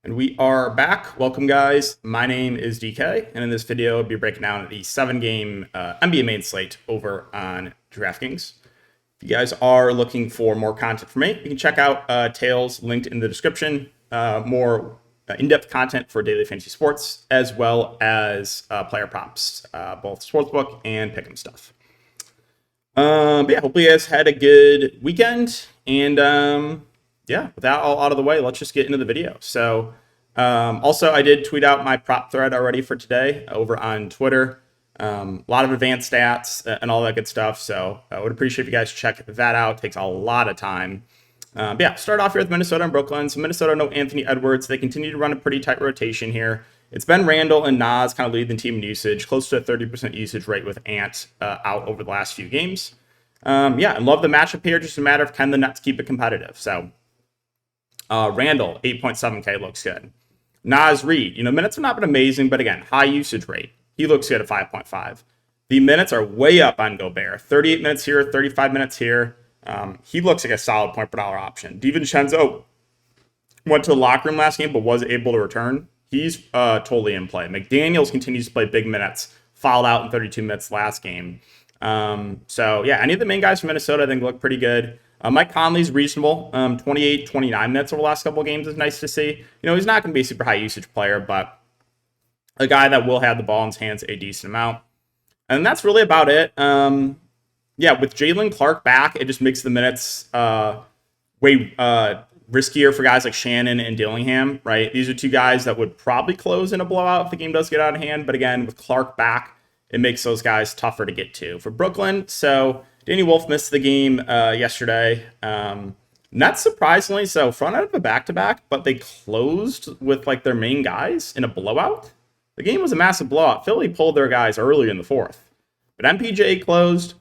And we are back. Welcome, guys. My name is DK, and in this video, I'll be breaking down the 7-game NBA main slate over on Draftkings. If you guys are looking for more content from me, you can check out Tails linked in the description. More in-depth content for daily fantasy sports, as well as player props, both sportsbook and pick'em stuff. But yeah, hopefully you guys had a good weekend, and yeah, with that all out of the way, let's just get into the video. So also, I did tweet out my prop thread already for today over on Twitter. A lot of advanced stats and all that good stuff. So I would appreciate if you guys check that out. It takes a lot of time. But yeah, start off here with Minnesota and Brooklyn. So Minnesota, no Anthony Edwards. They continue to run a pretty tight rotation here. It's been Randall and Nas kind of leading the team in usage, close to a 30% usage rate with Ant out over the last few games. Yeah, and love the matchup here. Just a matter of can the Nets keep it competitive. So Randall, 8.7K looks good. Nas Reed, minutes have not been amazing, but again, high usage rate. He looks good at 5.5. The minutes are way up on Gobert. 38 minutes here, 35 minutes here. He looks like a solid point per dollar option. DiVincenzo went to the locker room last game, but was able to return. He's totally in play. McDaniels continues to play big minutes, fouled out in 32 minutes last game. So yeah, any of the main guys from Minnesota I think look pretty good. Mike Conley's reasonable. 28, 29 minutes over the last couple of games is nice to see. He's not going to be a super high usage player, but a guy that will have the ball in his hands a decent amount. And that's really about it. Yeah, with Jalen Clark back, it just makes the minutes way riskier for guys like Shannon and Dillingham, right? These are two guys that would probably close in a blowout if the game does get out of hand. But again, with Clark back, it makes those guys tougher to get to. For Brooklyn, so Danny Wolf missed the game yesterday. Not surprisingly, so front out of a back-to-back, but they closed with like their main guys in a blowout. The game was a massive blowout. Philly pulled their guys early in the fourth. But MPJ closed.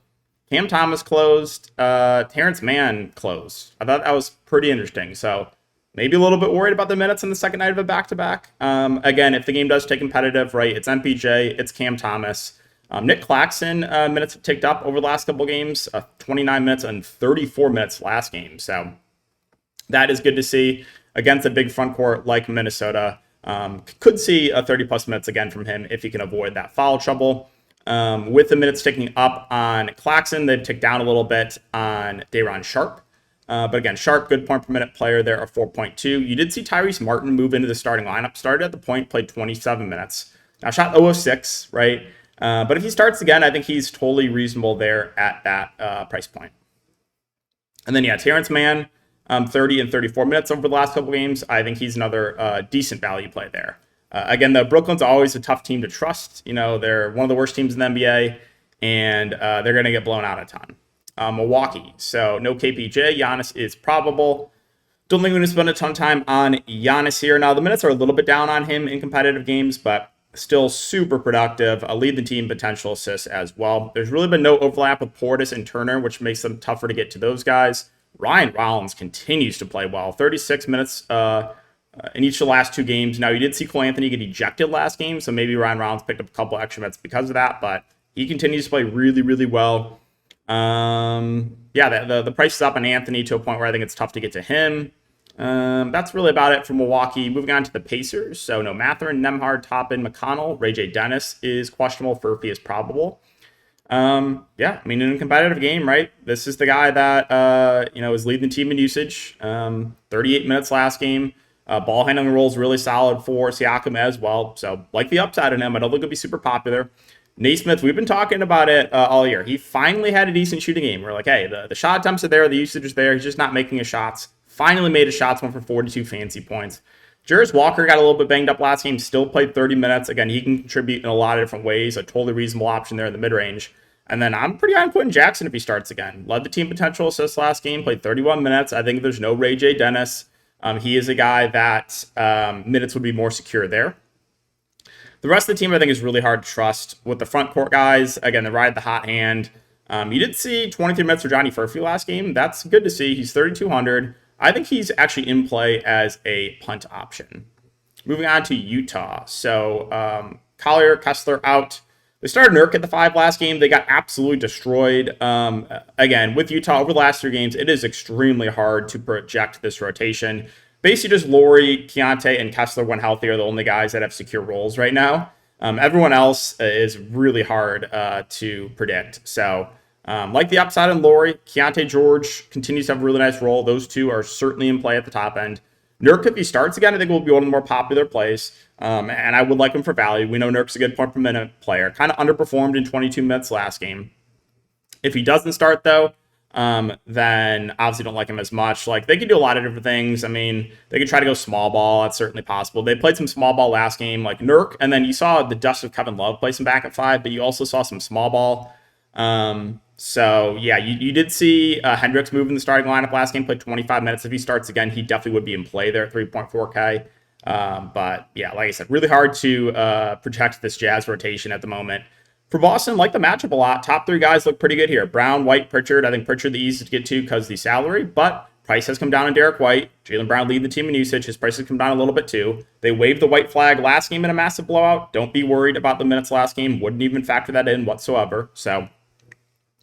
Cam Thomas closed. Terrence Mann closed. I thought that was pretty interesting. So maybe a little bit worried about the minutes in the second night of a back-to-back. Again, if the game does stay competitive, right, it's MPJ, it's Cam Thomas. Nick Claxton minutes have ticked up over the last couple games, 29 minutes and 34 minutes last game. So that is good to see against a big front court like Minnesota. Could see a 30-plus minutes again from him if he can avoid that foul trouble. With the minutes ticking up on Claxton, they've ticked down a little bit on Day'Ron Sharpe. But again, Sharpe, good point per minute player there of 4.2. You did see Tyrese Martin move into the starting lineup. Started at the point, played 27 minutes. Now shot 0-6, right? But if he starts again, I think he's totally reasonable there at that price point. And then, yeah, Terrence Mann, 30 and 34 minutes over the last couple games. I think he's another decent value play there. Again, the Brooklyn's always a tough team to trust. They're one of the worst teams in the NBA, and they're going to get blown out a ton. Milwaukee, so no KPJ. Giannis is probable. Don't think we're going to spend a ton of time on Giannis here. Now, the minutes are a little bit down on him in competitive games, but still super productive, a lead the team potential assists as well. There's really been no overlap with Portis and Turner, which makes them tougher to get to those guys. Ryan Rollins continues to play well. 36 minutes in each of the last two games. Now, you did see Cole Anthony get ejected last game, so maybe Ryan Rollins picked up a couple extra minutes because of that, but he continues to play really, really well. Yeah, the price is up on Anthony to a point where I think it's tough to get to him. That's really about it for Milwaukee. Moving on to the Pacers. So no Mathurin, Nembhard, Toppin, McConnell. Ray J. Dennis is questionable. Furphy is probable. Yeah, I mean, in a competitive game, right? This is the guy that, is leading the team in usage. 38 minutes last game. Ball handling role is really solid for Siakam as well. So like the upside in him. I don't think it'll be super popular. Naismith, we've been talking about it all year. He finally had a decent shooting game. We're like, hey, the shot attempts are there. The usage is there. He's just not making his shots. Finally made his shots, went for 42 fancy points. Jarris Walker got a little bit banged up last game, still played 30 minutes. Again, he can contribute in a lot of different ways. A totally reasonable option there in the mid-range. And then I'm pretty high on Quentin Jackson if he starts again. Led the team potential assists last game, played 31 minutes. I think there's no Ray J. Dennis. He is a guy that minutes would be more secure there. The rest of the team, I think, is really hard to trust. With the front court guys, again, they ride the hot hand. You did see 23 minutes for Johnny Furphy last game. That's good to see. He's 3,200. I think he's actually in play as a punt option. Moving on to Utah. So Collier, Kessler out. They started Nurk at the 5 last game. They got absolutely destroyed. Again, with Utah over the last 3 games, it is extremely hard to project this rotation. basically just Laurie, Keontae, and Kessler when healthy are the only guys that have secure roles right now. Everyone else is really hard to predict. So like the upside in Laurie, Keontae George continues to have a really nice role. Those two are certainly in play at the top end. Nurk, if he starts again, I think will be one of the more popular plays. And I would like him for value. We know Nurk's a good point per minute player. Kind of underperformed in 22 minutes last game. If he doesn't start, though, then obviously don't like him as much. Like, they could do a lot of different things. I mean, they could try to go small ball. That's certainly possible. They played some small ball last game, like Nurk, and then you saw the dust of Kevin Love play some back at 5, but you also saw some small ball. So, yeah, you did see Hendricks move in the starting lineup last game, played 25 minutes. If he starts again, he definitely would be in play there at 3.4K. But, yeah, like I said, really hard to protect this Jazz rotation at the moment. For Boston, like the matchup a lot. Top 3 guys look pretty good here. Brown, White, Pritchard. I think Pritchard the easiest to get to because of the salary, but price has come down on Derek White. Jaylen Brown leading the team in usage. His price has come down a little bit too. They waved the white flag last game in a massive blowout. Don't be worried about the minutes last game. Wouldn't even factor that in whatsoever. So,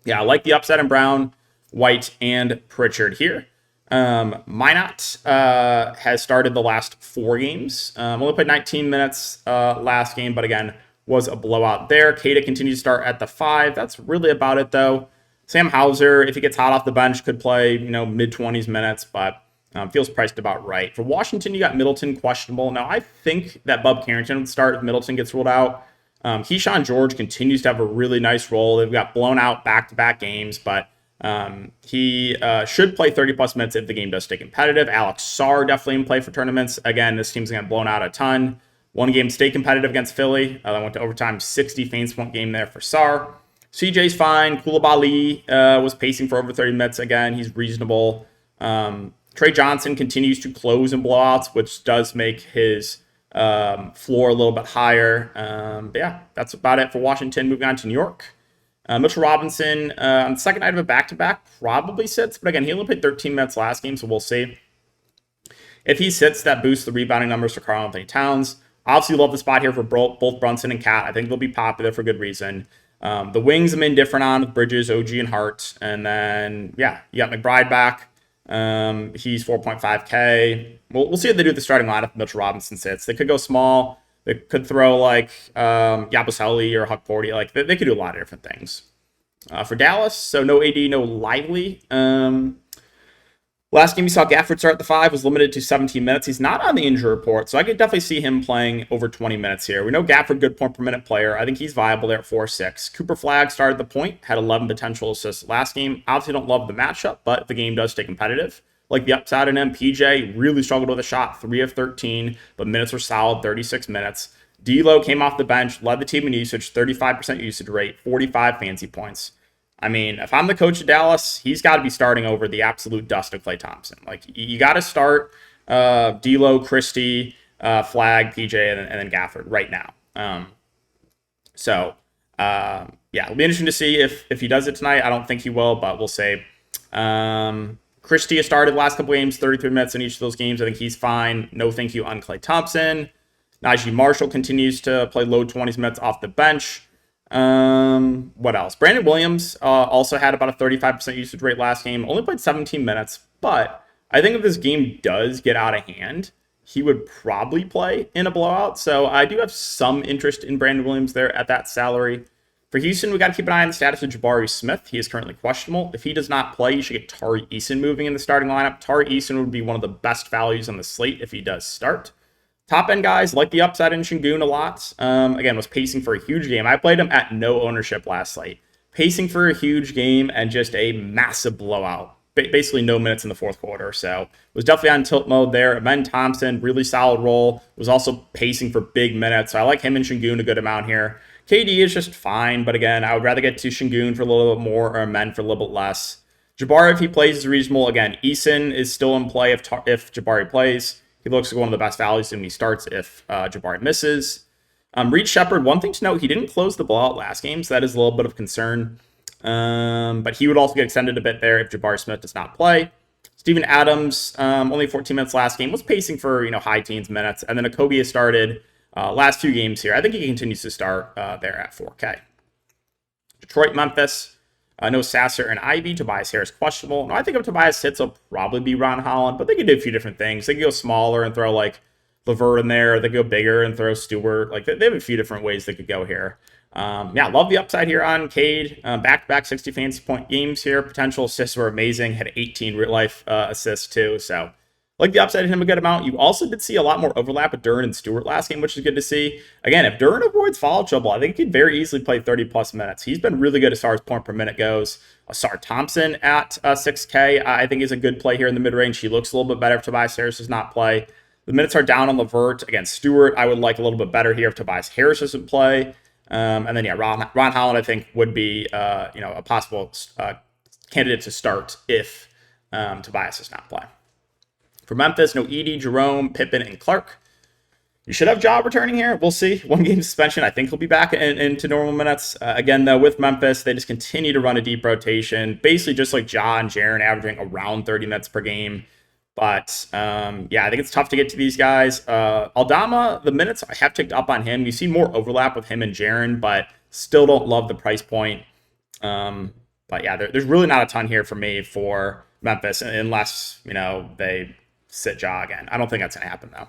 yeah, I like the upset in Brown, White, and Pritchard here. Minot has started the last 4 games. Only played 19 minutes last game, but again, was a blowout there. Kada continues to start at the 5. That's really about it, though. Sam Hauser, if he gets hot off the bench, could play, mid-20s minutes, but feels priced about right. For Washington, you got Middleton questionable. Now, I think that Bub Carrington would start if Middleton gets ruled out. Keyshawn George continues to have a really nice role. They've got blown out back-to-back games, but he should play 30-plus minutes if the game does stay competitive. Alex Sarr definitely in play for tournaments. Again, this team's going to get blown out a ton. One game stay competitive against Philly. They went to overtime, 60 Faints point game there for Sarr. CJ's fine. Koulibaly was pacing for over 30 minutes. Again, he's reasonable. Trey Johnson continues to close in blowouts, which does make his floor a little bit higher. But yeah, that's about it for Washington. Moving on to New York. Mitchell Robinson on the second night of a back-to-back probably sits. But again, he only played 13 minutes last game, so we'll see. If he sits, that boosts the rebounding numbers for Karl-Anthony Towns. Obviously, love the spot here for both Brunson and Cat. I think they'll be popular for good reason. The wings I'm indifferent on with Bridges, OG, and Hart. And then, yeah, you got McBride back. He's 4.5K. We'll see what they do with the starting lineup if Mitchell Robinson sits. They could go small. They could throw like Yabusele or Huck 40. Like they could do a lot of different things. For Dallas, so no AD, no Lively. Last game you saw Gafford start at the 5, was limited to 17 minutes. He's not on the injury report, so I could definitely see him playing over 20 minutes here. We know Gafford, good point per minute player. I think he's viable there at 4.6. Cooper Flagg started the point, had 11 potential assists last game. Obviously don't love the matchup, but the game does stay competitive. Like the upside in MPJ, really struggled with a shot, 3 of 13, but minutes were solid, 36 minutes. D'Lo came off the bench, led the team in usage, 35% usage rate, 45 fancy points. I mean, if I'm the coach of Dallas, he's got to be starting over the absolute dust of Klay Thompson. Like, you got to start D'Lo, Christie, Flagg, PJ, and then Gafford right now. Yeah, it'll be interesting to see if he does it tonight. I don't think he will, but we'll see. Christie has started last couple games, 33 minutes in each of those games. I think he's fine. No thank you on Klay Thompson. Najee Marshall continues to play low 20s minutes off the bench. What else? Brandon Williams also had about a 35% usage rate last game. Only played 17 minutes, but I think if this game does get out of hand, he would probably play in a blowout. So I do have some interest in Brandon Williams there at that salary. For Houston, we got to keep an eye on the status of Jabari Smith. He is currently questionable. If he does not play, you should get Tari Eason moving in the starting lineup. Tari Eason would be one of the best values on the slate if he does start. Top end guys like the upside in Şengün a lot. Again, was pacing for a huge game. I played him at no ownership last slate. Pacing for a huge game and just a massive blowout. Basically no minutes in the fourth quarter. So was definitely on tilt mode there. Amen Thompson, really solid role. Was also pacing for big minutes. So I like him and Şengün a good amount here. KD is just fine, but again, I would rather get to Şengün for a little bit more or Amen for a little bit less. Jabari, if he plays, is reasonable. Again, Eason is still in play if Jabari plays. He looks like one of the best values when he starts if Jabari misses. Reed Shepherd, one thing to note, he didn't close the blowout last game, so that is a little bit of concern. But he would also get extended a bit there if Jabari Smith does not play. Steven Adams, only 14 minutes last game, was pacing for high teens minutes. And then Okogie has started last 2 games here. I think he continues to start there at 4K. Detroit, Memphis. No Sasser and Ivy. Tobias Harris questionable. No, I think if Tobias hits, it'll probably be Ron Holland, but they could do a few different things. They could go smaller and throw like Levert in there. Or they could go bigger and throw Stewart. Like they have a few different ways they could go here. Yeah, love the upside here on Cade. Back-to-back 60 fantasy point games here. Potential assists were amazing. Had 18 real-life assists too. So like the upside of him a good amount. You also did see a lot more overlap with Duren and Stewart last game, which is good to see. Again, if Duren avoids foul trouble, I think he could very easily play 30-plus minutes. He's been really good as far as point per minute goes. Asar Thompson at 6K, I think is a good play here in the mid-range. He looks a little bit better if Tobias Harris does not play. The minutes are down on Levert. Again, Stewart, I would like a little bit better here if Tobias Harris doesn't play. And then, yeah, Ron Holland, I think, would be, a possible candidate to start if Tobias does not play. For Memphis, no Edey, Jerome, Pippen, and Clark. You should have Job returning here. We'll see. 1 game suspension. I think he'll be back into normal minutes. Again, though, with Memphis, they just continue to run a deep rotation. Basically just like Ja and Jaren averaging around 30 minutes per game. But, yeah, I think it's tough to get to these guys. Aldama, the minutes I have ticked up on him. You see more overlap with him and Jaren, but still don't love the price point. But, yeah, there's really not a ton here for me for Memphis unless, they sit Ja again. I don't think that's going to happen, though.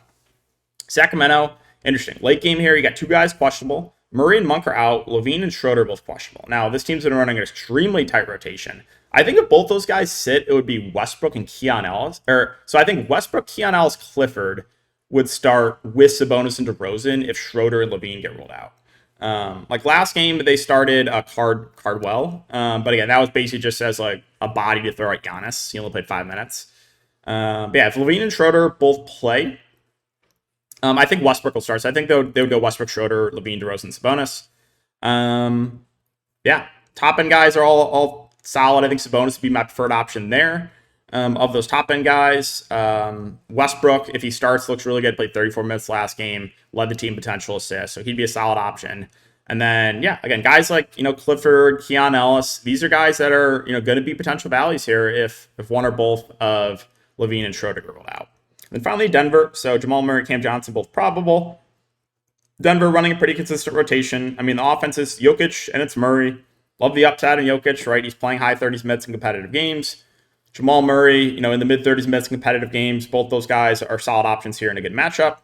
Sacramento, interesting. Late game here, you got 2 guys questionable. Murray and Monk are out. Levine and Schroeder both questionable. Now, this team's been running an extremely tight rotation. I think if both those guys sit, it would be Westbrook and Keon Ellis. So I think Westbrook, Keon Ellis, Clifford would start with Sabonis and DeRozan if Schroeder and Levine get ruled out. Like last game, they started Cardwell. But again, that was basically just as like a body to throw at Giannis. He only played 5 minutes. But yeah, if Levine and Schroeder both play, I think Westbrook will start. So I think they would go Westbrook, Schroeder, Levine, DeRozan, Sabonis. Yeah, top end guys are all solid. I think Sabonis would be my preferred option there. Of those top end guys, Westbrook, if he starts, looks really good. Played 34 minutes last game, led the team potential assists, so he'd be a solid option. And then, yeah, again, guys like Clifford, Keon Ellis, these are guys that are going to be potential values here if one or both of Levine and Schroeder get ruled out. And then finally, Denver. So Jamal Murray, Cam Johnson, both probable. Denver running a pretty consistent rotation. I mean, the offense is Jokic and it's Murray. Love the upside in Jokic, right? He's playing high 30s minutes in competitive games. Jamal Murray, in the mid 30s minutes in competitive games. Both those guys are solid options here in a good matchup.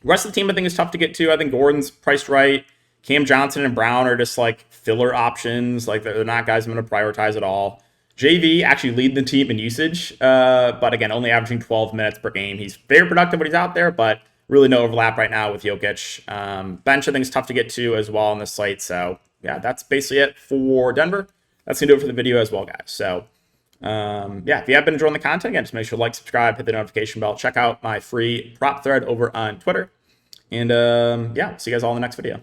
The rest of the team, I think, is tough to get to. I think Gordon's priced right. Cam Johnson and Brown are just like filler options. Like they're not guys I'm going to prioritize at all. JV actually lead the team in usage, but again, only averaging 12 minutes per game. He's very productive when he's out there, but really no overlap right now with Jokic. Bench, I think, is tough to get to as well on this slate. So, yeah, that's basically it for Denver. That's going to do it for the video as well, guys. So, yeah, if you have been enjoying the content, again, just make sure to like, subscribe, hit the notification bell. Check out my free prop thread over on Twitter. And, yeah, see you guys all in the next video.